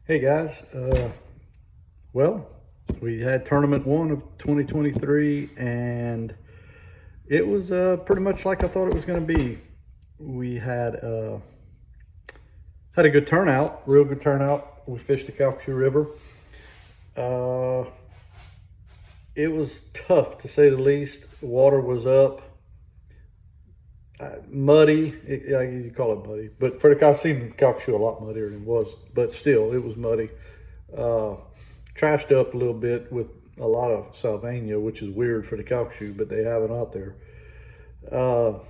Hey guys, well, we had tournament one of 2023, and it was pretty much like I thought it was going to be. We had a good turnout, real good turnout. We fished the Calcasieu River. Uh, it was tough to say the least. The water was up, muddy. You call it muddy, but for the I've seen Calcasieu a lot muddier than it was, but still, it was muddy. Uh, Trashed up a little bit with a lot of Salvania, which is weird for the Calcasieu, but they have it out there. Uh,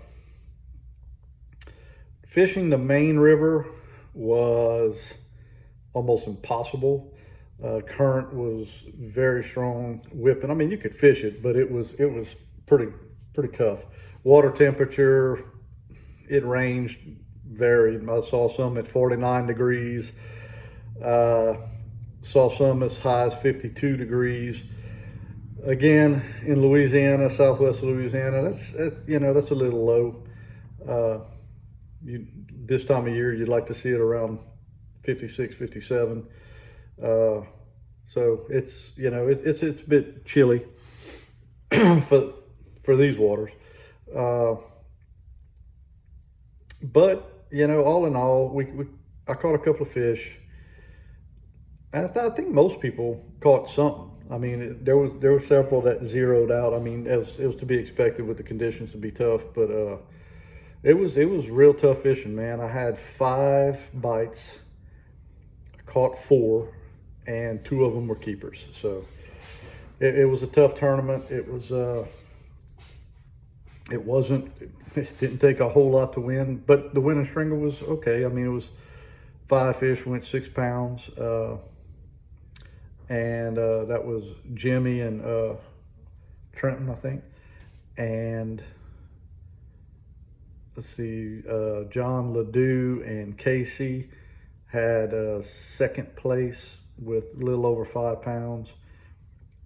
Fishing the main river was almost impossible. Current was very strong, whipping. I mean, you could fish it, but it was pretty tough. Water temperature, it ranged, varied. I saw some at 49 degrees. Uh, Saw some as high as 52 degrees. Again, in Louisiana, southwest Louisiana, that's a little low. This time of year, you'd like to see it around 56, 57. So it's a bit chilly for these waters. Uh, but all in all, I caught a couple of fish. I think most people caught something. I mean, there were several that zeroed out. I mean, it was to be expected with the conditions to be tough, but it was real tough fishing, man. I had 5 bites, I caught 4, and 2 of them were keepers. So it was a tough tournament. It didn't take a whole lot to win, but the winning stringer was okay. I mean, it was 5 fish, went 6 pounds. And that was Jimmy and Trenton, I think. And let's see, John Ledoux and Casey had second place with a little over 5 pounds.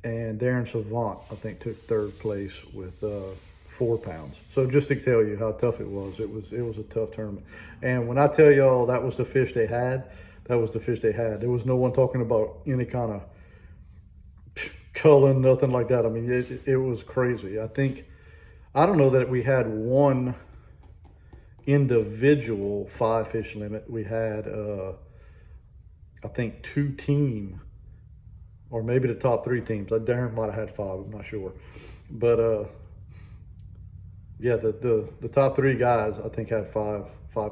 And Darren Savant, I think, took third place with 4 pounds. So just to tell you how tough it was a tough tournament. And when I tell y'all that was the fish they had, that was the fish they had. There was no one talking about any kind of culling, nothing like that. I mean, it was crazy. I don't know that we had one individual 5 fish limit. We had, I think, 2 team, or maybe the top 3 teams. Darren might have had 5. I'm not sure, but yeah, the top 3 guys I think had 5.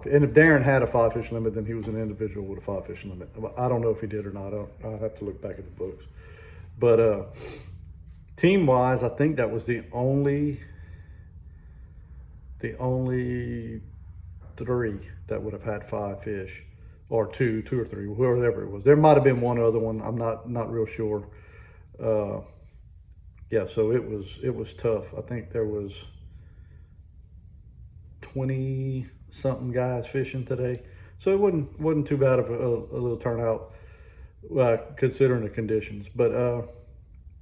And if Darren had a 5 fish limit, then he was an individual with a 5 fish limit. I don't know if he did or not. I'll have to look back at the books. But team wise, I think that was the only 3 that would have had 5 fish, or two or 3, whoever it was. There might have been one other one. I'm not real sure. Yeah, so it was tough. I think there was 20 something guys fishing today, so it wasn't too bad of a little turnout considering the conditions. But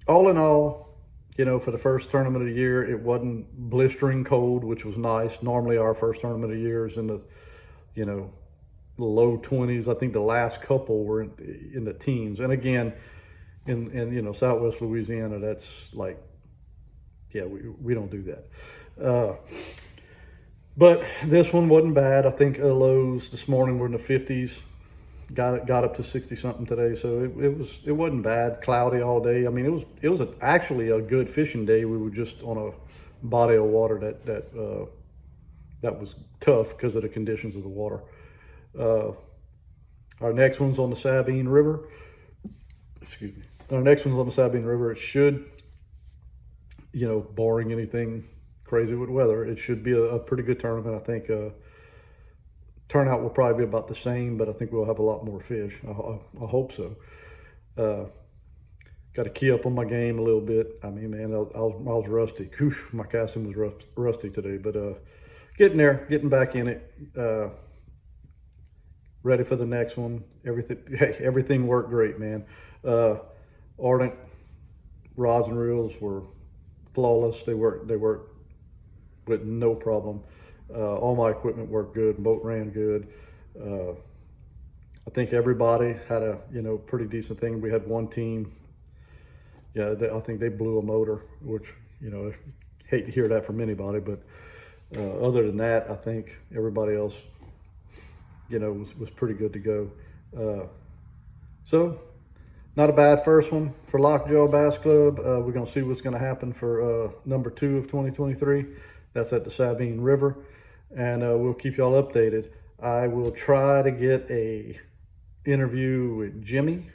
all in all, for the first tournament of the year, it wasn't blistering cold, which was nice. Normally our first tournament of the year is in the the low 20s. I think the last couple were in the teens. And again, in southwest Louisiana, that's like, yeah, we don't do that. But this one wasn't bad. I think lows this morning were in the 50s. Got up to 60 something today, so it wasn't bad. Cloudy all day. I mean, it was actually a good fishing day. We were just on a body of water that was tough because of the conditions of the water. Our next one's on the Sabine River. Excuse me. Our next one's on the Sabine River. It should, barring anything crazy with weather, it should be a pretty good tournament. I think turnout will probably be about the same, but I think we'll have a lot more fish. I hope so. Got to key up on my game a little bit. I mean, man, I was rusty. Whew, my casting was rusty today, but getting there, getting back in it. Ready for the next one. Everything worked great, man. Ardent rods and reels were flawless. They worked with no problem. All my equipment worked good. Boat ran good. I think everybody had a, pretty decent thing. We had one team, yeah, I think they blew a motor, which, I hate to hear that from anybody, but other than that, I think everybody else, was pretty good to go. So not a bad first one for Lockjaw Bass Club. We're going to see what's going to happen for number 2 of 2023. That's at the Sabine River, and we'll keep y'all updated. I will try to get a interview with Jimmy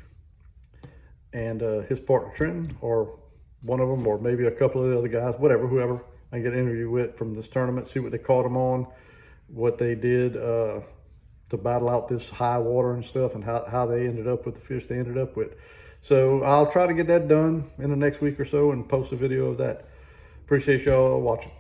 and his partner Trenton, or one of them, or maybe a couple of the other guys, whoever I get an interview with from this tournament, see what they caught them on, what they did to battle out this high water and stuff, and how they ended up with the fish they ended up with. So I'll try to get that done in the next week or so and post a video of that. Appreciate y'all watching.